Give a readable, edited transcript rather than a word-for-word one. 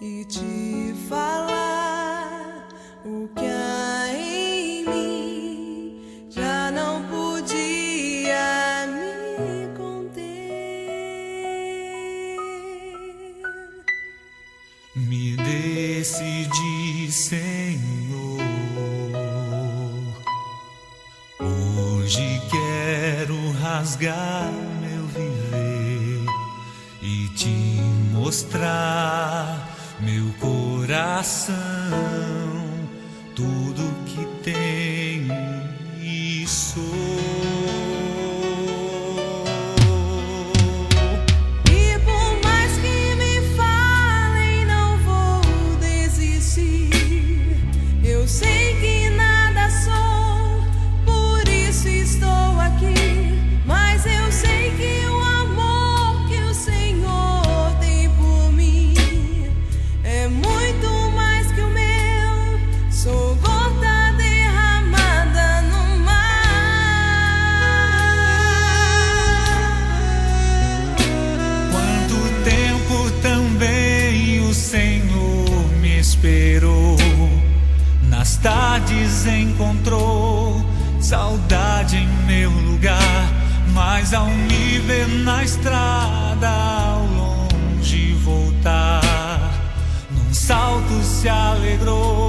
e te falar o que há em mim já não podia me conter. Me decidi, Senhor, hoje quero rasgar meu viver e te mostrar meu coração, tudo que tenho e sou. E por mais que me falem, não vou desistir. Eu sei que nada sou, por isso estou aqui. Mas eu sei que o amor que o Senhor tem por mim é muito mais que o meu. Sou gota derramada no mar. Quanto tempo também o Senhor me esperou, nas tardes encontrou saudade em meu lugar, mas ao me ver na estrada ao longe voltar, num salto se alegrou